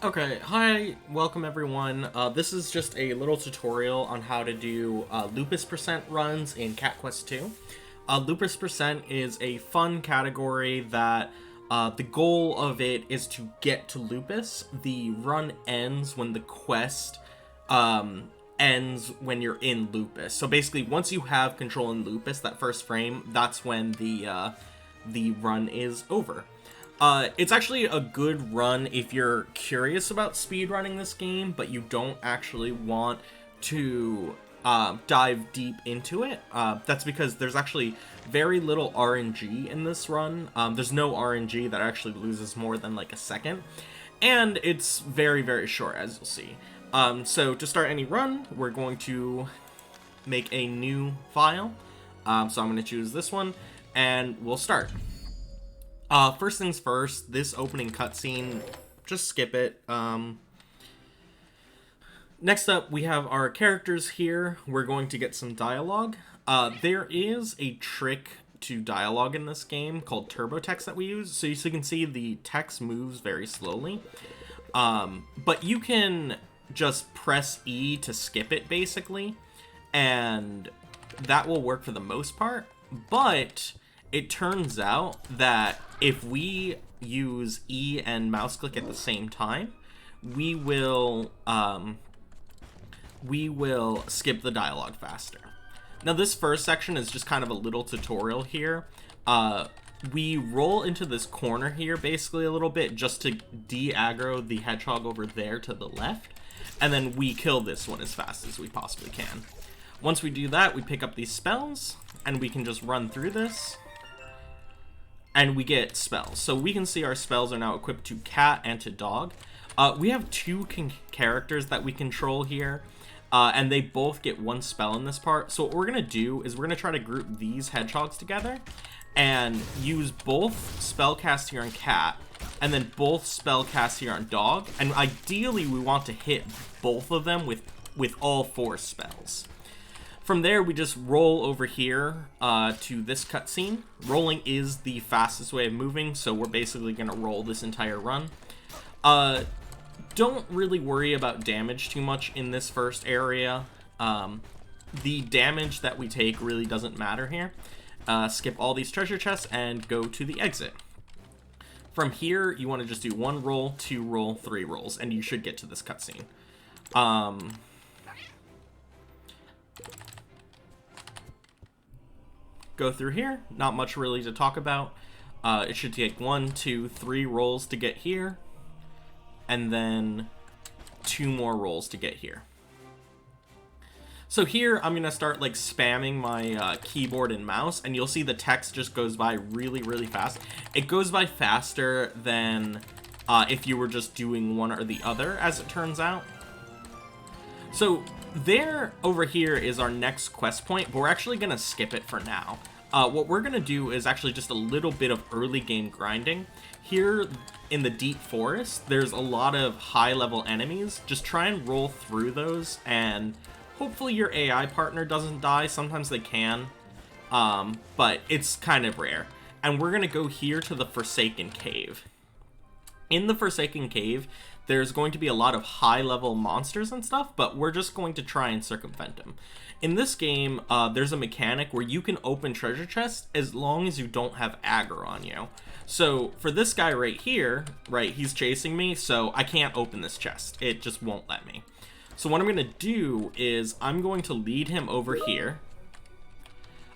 Okay, hi, welcome everyone. This is just a little tutorial on how to do Lupus percent runs in Cat Quest 2. Lupus percent is a fun category that the goal of it is to get to Lupus. The run ends when the quest ends when you're in Lupus. So basically, once you have control in Lupus, that first frame, that's when the run is over. It's actually a good run if you're curious about speedrunning this game, but you don't actually want to dive deep into it. That's because there's actually very little RNG in this run. There's no RNG that actually loses more than like a second. And it's very, very short, as you'll see. So to start any run, we're going to make a new file. So I'm going to choose this one, and we'll start. First things first, this opening cutscene, just skip it. Next up, we have our characters here. We're going to get some dialogue. There is a trick to dialogue in this game called turbo text that we use. So you can see the text moves very slowly. But you can just press E to skip it, basically. And that will work for the most part. But it turns out that if we use E and mouse click at the same time, we will skip the dialogue faster. Now this first section is just kind of a little tutorial here. We roll into this corner here basically a little bit just to de-aggro the hedgehog over there to the left, and then we kill this one as fast as we possibly can. Once we do that, we pick up these spells, and we can just run through this. And we get spells. So we can see our spells are now equipped to cat and to dog. We have two characters that we control here. And they both get one spell in this part. So what we're going to do is we're going to try to group these hedgehogs together. And use both spell cast here on cat. And then both spell cast here on dog. And ideally we want to hit both of them with all four spells. From there, we just roll over here to this cutscene. Rolling is the fastest way of moving, so we're basically going to roll this entire run. Don't really worry about damage too much in this first area. The damage that we take really doesn't matter here. Skip all these treasure chests and go to the exit. From here, you want to just do 1 roll, 2 roll, 3 rolls, and you should get to this cutscene. Go through here, not much really to talk about. It should take 1, 2, 3 rolls to get here, and then 2 more rolls to get here. So here I'm gonna start like spamming my keyboard and mouse, and you'll see the text just goes by really, really fast. It goes by faster than if you were just doing one or the other, as it turns out. So there, over here, is our next quest point, but we're actually going to skip it for now. What we're going to do is actually just a little bit of early game grinding. Here in the deep forest, there's a lot of high-level enemies. Just try and roll through those, and hopefully your AI partner doesn't die. Sometimes they can, but it's kind of rare. And we're going to go here to the Forsaken Cave. In the Forsaken Cave, there's going to be a lot of high-level monsters and stuff, but we're just going to try and circumvent them. In this game, there's a mechanic where you can open treasure chests as long as you don't have aggro on you. So for this guy right here, right, he's chasing me, so I can't open this chest. It just won't let me. So what I'm going to do is I'm going to lead him over here.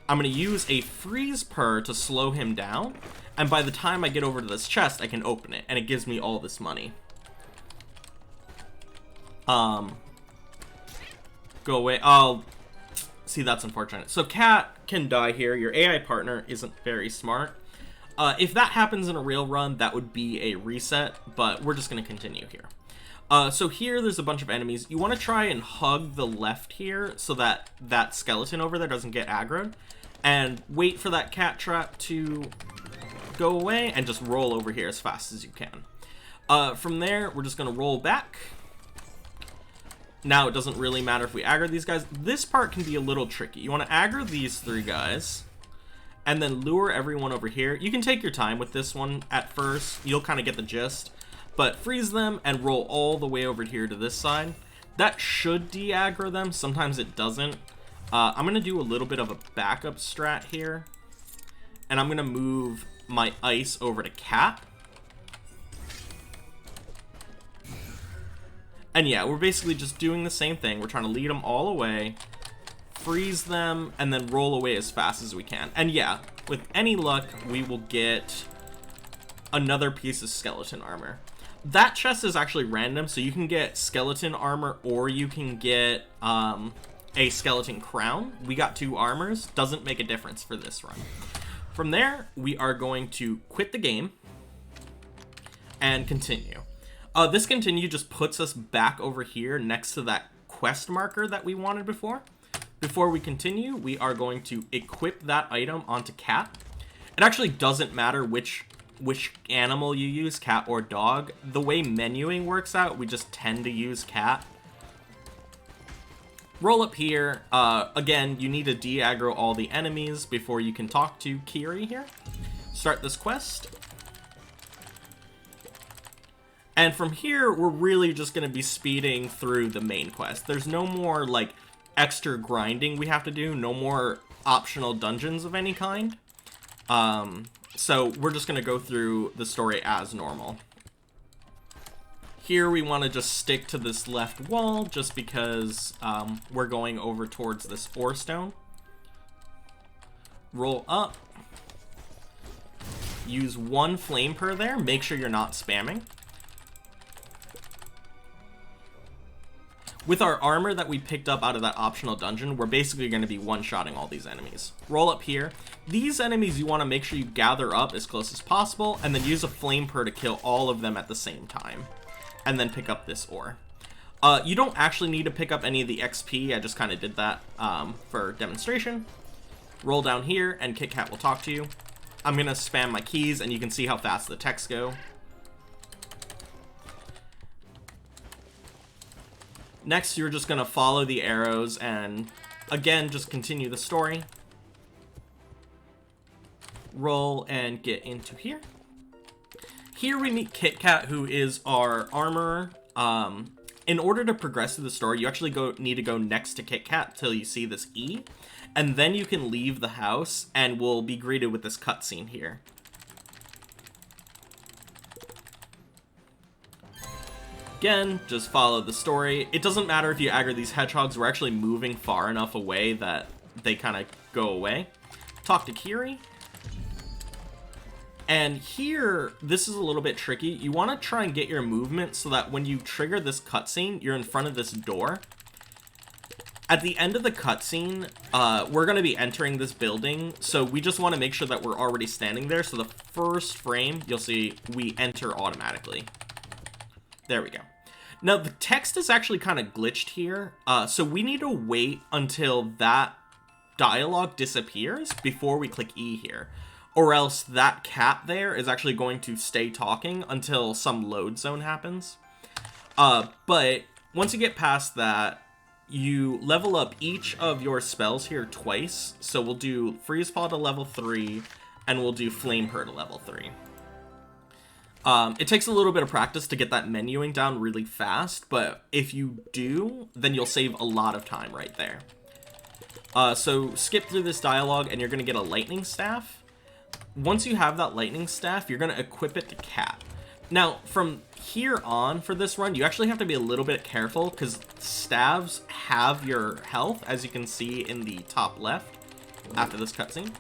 I'm going to use a freeze purr to slow him down, and by the time I get over to this chest, I can open it, and it gives me all this money. Go away. Oh, see, that's unfortunate. So Cat can die here. Your AI partner isn't very smart. If that happens in a real run, that would be a reset, but we're just going to continue here. So here, there's a bunch of enemies. You want to try and hug the left here so that that skeleton over there doesn't get aggroed, and wait for that cat trap to go away, and just roll over here as fast as you can. From there, we're just going to roll back. Now, it doesn't really matter if we aggro these guys. This part can be a little tricky. You want to aggro these 3 guys, and then lure everyone over here. You can take your time with this one at first. You'll kind of get the gist. But freeze them and roll all the way over here to this side. That should de-aggro them. Sometimes it doesn't. I'm going to do a little bit of a backup strat here. And I'm going to move my ice over to cat. And yeah, we're basically just doing the same thing. We're trying to lead them all away, freeze them, and then roll away as fast as we can. And yeah, with any luck, we will get another piece of skeleton armor. That chest is actually random, so you can get skeleton armor or you can get a skeleton crown. We got 2 armors. Doesn't make a difference for this run. From there, we are going to quit the game and continue. This continue just puts us back over here next to that quest marker that we wanted before. Before we continue, we are going to equip that item onto cat. It actually doesn't matter which animal you use, cat or dog. The way menuing works out, we just tend to use cat. Roll up here. Again, you need to de-aggro all the enemies before you can talk to Kiri here. Start this quest. And from here, we're really just going to be speeding through the main quest. There's no more, like, extra grinding we have to do. No more optional dungeons of any kind. So we're just going to go through the story as normal. Here we want to just stick to this left wall just because we're going over towards this ore stone. Roll up. Use 1 flame per there. Make sure you're not spamming. With our armor that we picked up out of that optional dungeon, we're basically going to be one-shotting all these enemies. Roll up here. These enemies you want to make sure you gather up as close as possible, and then use a flame per to kill all of them at the same time. And then pick up this ore. You don't actually need to pick up any of the XP, I just kind of did that for demonstration. Roll down here, and Kit Kat will talk to you. I'm going to spam my keys, and you can see how fast the texts go. Next, you're just going to follow the arrows and, again, just continue the story. Roll and get into here. Here we meet Kit Kat, who is our armorer. In order to progress through the story, you actually need to go next to Kit Kat till you see this E. And then you can leave the house and we'll be greeted with this cutscene here. Again, just follow the story. It doesn't matter if you aggro these hedgehogs, we're actually moving far enough away that they kind of go away. Talk to Kiri. And here, this is a little bit tricky. You want to try and get your movement so that when you trigger this cutscene, you're in front of this door. At the end of the cutscene, we're going to be entering this building, so we just want to make sure that we're already standing there. So the first frame, you'll see we enter automatically. There we go. Now, the text is actually kind of glitched here, so we need to wait until that dialogue disappears before we click E here. Or else that cat there is actually going to stay talking until some load zone happens. But once you get past that, you level up each of your spells here twice. So we'll do Freeze Fall to level 3, and we'll do Flame Her to level 3. It takes a little bit of practice to get that menuing down really fast, but if you do, then you'll save a lot of time right there. So skip through this dialogue, and you're going to get a lightning staff. Once you have that lightning staff, you're going to equip it to Cat. Now, from here on for this run, you actually have to be a little bit careful because staves have your health, as you can see in the top left after this cutscene.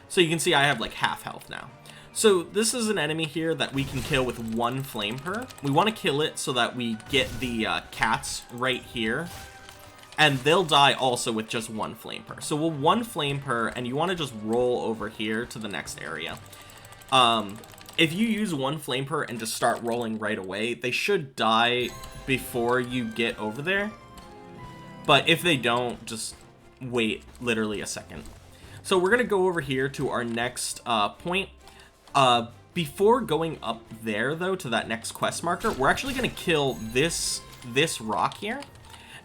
So you can see I have like half health now. So this is an enemy here that we can kill with 1 flame per. We want to kill it so that we get the cats right here. And they'll die also with just 1 flame per. So we'll 1 flame per, and you want to just roll over here to the next area. If you use 1 flame per and just start rolling right away, they should die before you get over there. But if they don't, just wait literally a second. So we're going to go over here to our next point. Before going up there, though, to that next quest marker, we're actually going to kill this rock here.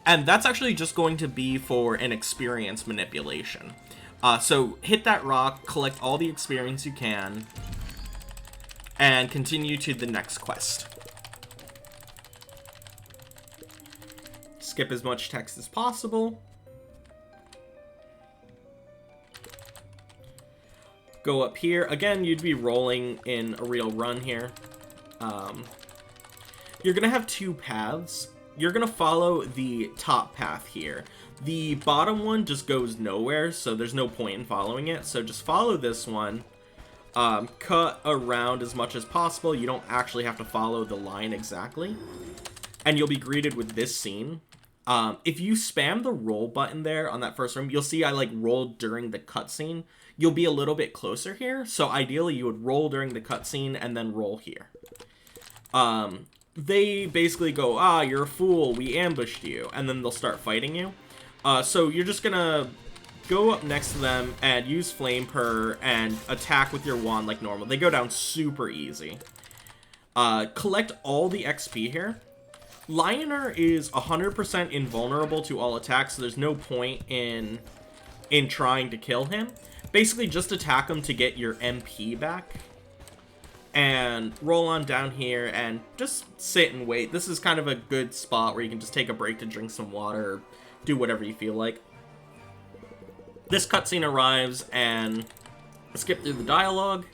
And that's actually just going to be for an experience manipulation. So hit that rock, collect all the experience you can, and continue to the next quest. Skip as much text as possible. Go up here. Again, you'd be rolling in a real run here. You're going to have two paths. You're going to follow the top path here. The bottom one just goes nowhere, so there's no point in following it. So just follow this one. Cut around as much as possible. You don't actually have to follow the line exactly. And you'll be greeted with this scene. If you spam the roll button there on that first room, you'll see I like rolled during the cutscene. You'll be a little bit closer here. So ideally you would roll during the cutscene and then roll here. They basically go, you're a fool, we ambushed you, and then they'll start fighting you. So you're just gonna go up next to them and use Flame Purr and attack with your wand like normal. They go down super easy. Collect all the XP here. Lioner is 100% invulnerable to all attacks, so there's no point in trying to kill him. Basically, just attack him to get your MP back. And roll on down here and just sit and wait. This is kind of a good spot where you can just take a break to drink some water or do whatever you feel like. This cutscene arrives and skip through the dialogue.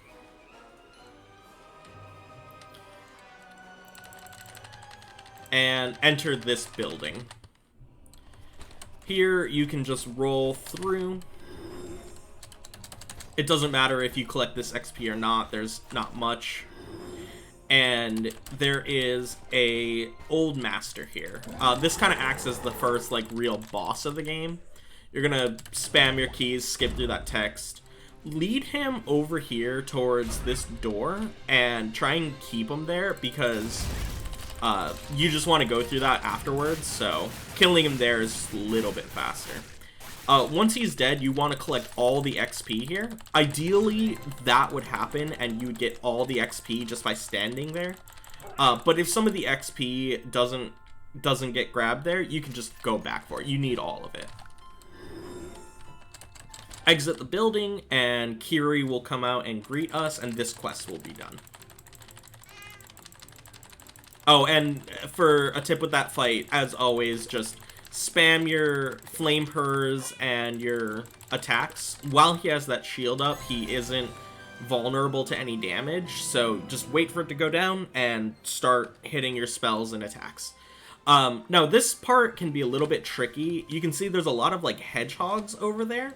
And enter this building. Here you can just roll through. It doesn't matter if you collect this XP or not, there's not much. And there is a old master here. This kind of acts as the first like real boss of the game. You're gonna spam your keys, skip through that text. Lead him over here towards this door and try and keep him there because you just want to go through that afterwards. So killing him there is a little bit faster. Once he's dead, you want to collect all the XP here. Ideally, that would happen and you would get all the XP just by standing there. But if some of the XP doesn't get grabbed there, you can just go back for it. You need all of it. Exit the building and Kiri will come out and greet us and this quest will be done. Oh, and for a tip with that fight, as always, just spam your Flame Purrs and your attacks. While he has that shield up, he isn't vulnerable to any damage, so just wait for it to go down and start hitting your spells and attacks. Now, this part can be a little bit tricky. You can see there's a lot of, like, hedgehogs over there,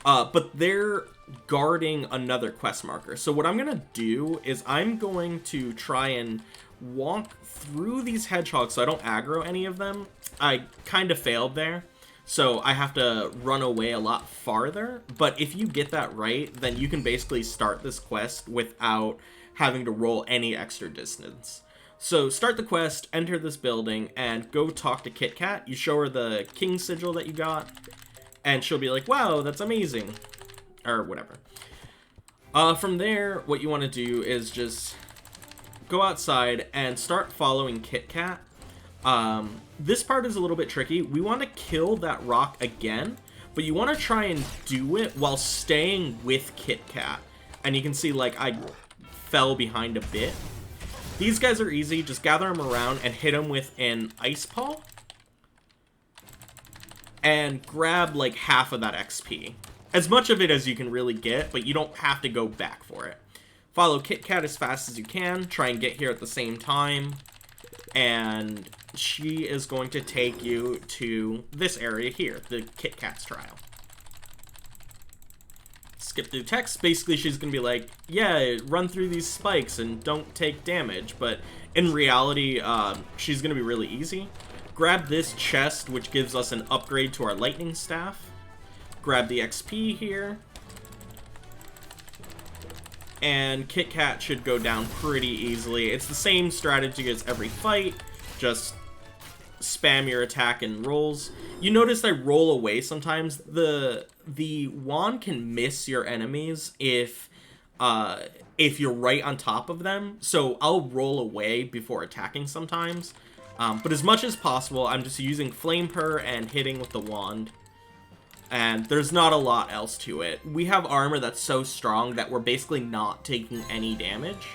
but they're guarding another quest marker. So what I'm going to do is I'm going to try and walk through these hedgehogs so I don't aggro any of them. I kind of failed there, so I have to run away a lot farther. But if you get that right, then you can basically start this quest without having to roll any extra distance. So start the quest, enter this building, and go talk to Kit Kat. You show her the king sigil that you got, and she'll be like, wow, that's amazing, or whatever. From there, what you want to do is just go outside and start following Kit Kat. This part is a little bit tricky. We want to kill that rock again, but you want to try and do it while staying with Kit Kat. And you can see, like, I fell behind a bit. These guys are easy. Just gather them around and hit them with an ice paw. And grab, like, half of that XP. As much of it as you can really get, but you don't have to go back for it. Follow Kit Kat as fast as you can. Try and get here at the same time. And she is going to take you to this area here, the Kit Kat's trial. Skip through text. Basically, she's going to be like, yeah, run through these spikes and don't take damage. But in reality, she's going to be really easy. Grab this chest, which gives us an upgrade to our lightning staff. Grab the XP here. And Kit Kat should go down pretty easily. It's the same strategy as every fight. Just spam your attack and rolls. You notice I roll away sometimes. The wand can miss your enemies if you're right on top of them. So I'll roll away before attacking sometimes. But as much as possible, I'm just using Flame Purr and hitting with the wand. And there's not a lot else to it. We have armor that's so strong that we're basically not taking any damage.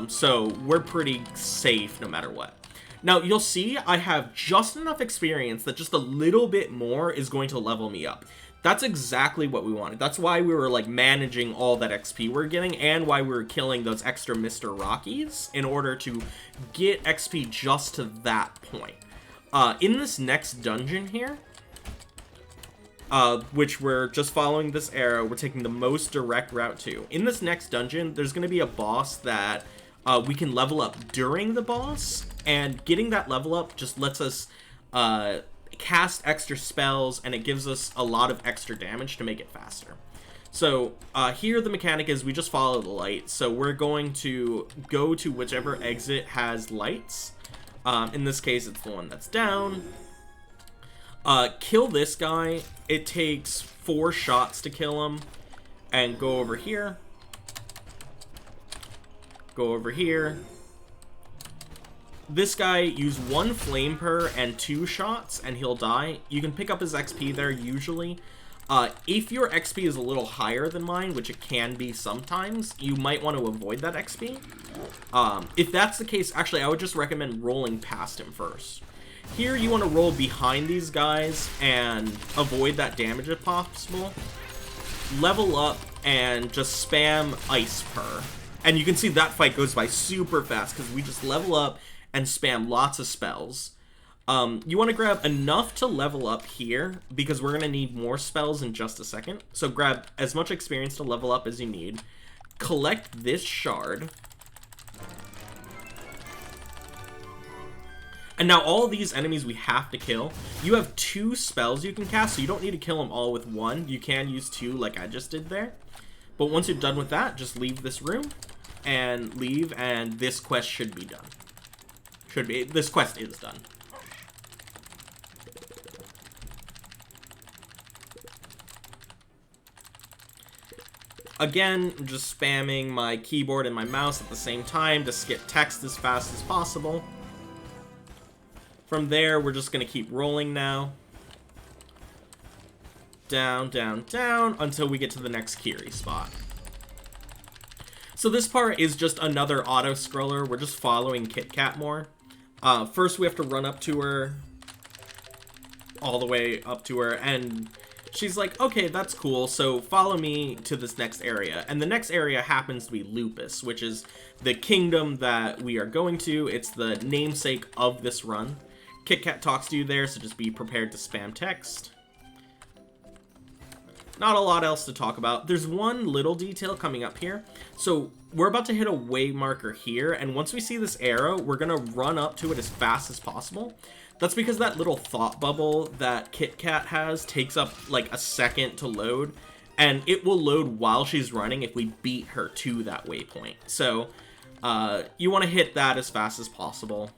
So we're pretty safe no matter what. Now, you'll see I have just enough experience that just a little bit more is going to level me up. That's exactly what we wanted. That's why we were, like, managing all that XP we're getting, and why we were killing those extra Mr. Rockies in order to get XP just to that point. In this next dungeon here, which we're just following this arrow, we're taking the most direct route to. In this next dungeon, there's going to be a boss that we can level up during the boss, and getting that level up just lets us cast extra spells, and it gives us a lot of extra damage to make it faster. So here the mechanic is we just follow the light. So we're going to go to whichever exit has lights. In this case, it's the one that's down. Kill this guy. It takes 4 shots to kill him. And go over here. Go over here. This guy, use 1 flame per and 2 shots, and he'll die. You can pick up his XP there, usually. If your XP is a little higher than mine, which it can be sometimes, you might want to avoid that XP. If that's the case, actually, I would just recommend rolling past him first. Here, you want to roll behind these guys and avoid that damage if possible. Level up and just spam ice per. And you can see that fight goes by super fast because we just level up and spam lots of spells. You want to grab enough to level up here, because we're going to need more spells in just a second. So grab as much experience to level up as you need. Collect this shard. And now all these enemies we have to kill. You have 2 spells you can cast, so you don't need to kill them all with 1. You can use 2 like I just did there. But once you're done with that, just leave this room and leave, and this quest should be done. This quest is done. Again, I'm just spamming my keyboard and my mouse at the same time to skip text as fast as possible. From there, we're just going to keep rolling now. Down, down, down, until we get to the next Kiri spot. So this part is just another auto-scroller. We're just following Kit Kat more. First, we have to run up to her. All the way up to her, and she's like, okay, that's cool, so follow me to this next area. And the next area happens to be Lupus, which is the kingdom that we are going to. It's the namesake of this run. Kit Kat talks to you there, so just be prepared to spam text. Not a lot else to talk about. There's one little detail coming up here. So we're about to hit a way marker here, and once we see this arrow, we're gonna run up to it as fast as possible. That's because that little thought bubble that Kit Kat has takes up like a second to load, and it will load while she's running if we beat her to that waypoint. So you want to hit that as fast as possible.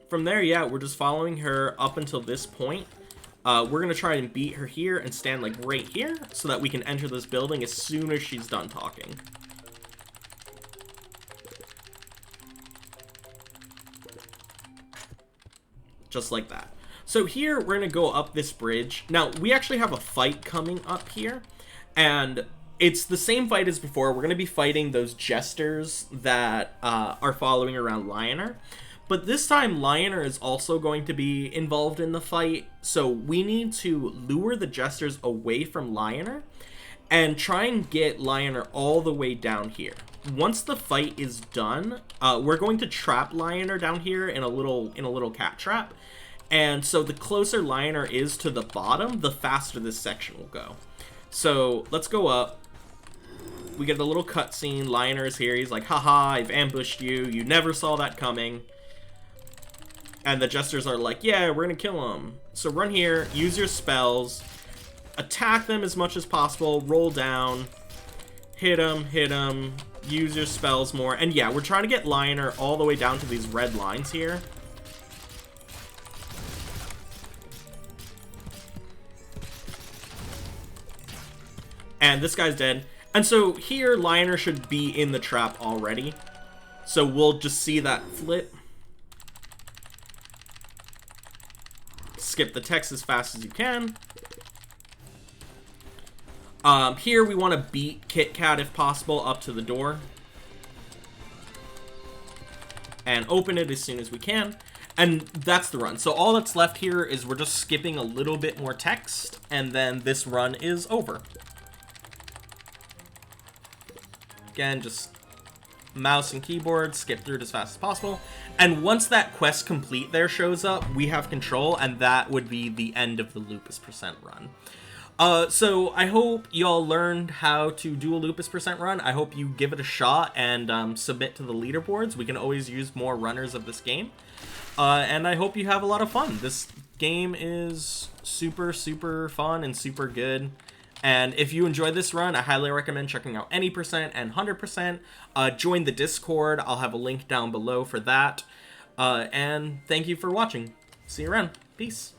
From there, yeah, we're just following her up until this point. We're going to try and beat her here and stand like right here so that we can enter this building as soon as she's done talking. Just like that. So here, we're going to go up this bridge. Now, we actually have a fight coming up here, and it's the same fight as before. We're going to be fighting those jesters that are following around Lioner. But this time, Lioner is also going to be involved in the fight, so we need to lure the jesters away from Lioner and try and get Lioner all the way down here. Once the fight is done, we're going to trap Lioner down here in a little cat trap. And so the closer Lioner is to the bottom, the faster this section will go. So let's go up. We get a little cutscene. Lioner is here. He's like, haha, I've ambushed you. You never saw that coming. And the jesters are like, yeah, we're gonna kill him. So run here, use your spells, attack them as much as possible, roll down, hit him, use your spells more. And yeah, we're trying to get Lioner all the way down to these red lines here. And this guy's dead. And so here, Lioner should be in the trap already. So we'll just see that flip. Skip the text as fast as you can. Here we want to beat Kit Kat if possible up to the door. And open it as soon as we can. And that's the run. So all that's left here is we're just skipping a little bit more text, and then this run is over. Again, just mouse and keyboard, skip through it as fast as possible. And once that quest complete there shows up, we have control, and that would be the end of the Lupus % run. So I hope y'all learned how to do a Lupus % run. I hope you give it a shot and submit to the leaderboards. We can always use more runners of this game. And I hope you have a lot of fun. This game is super, super fun and super good. And if you enjoyed this run, I highly recommend checking out any % and 100%. Join the Discord. I'll have a link down below for that. And thank you for watching. See you around. Peace.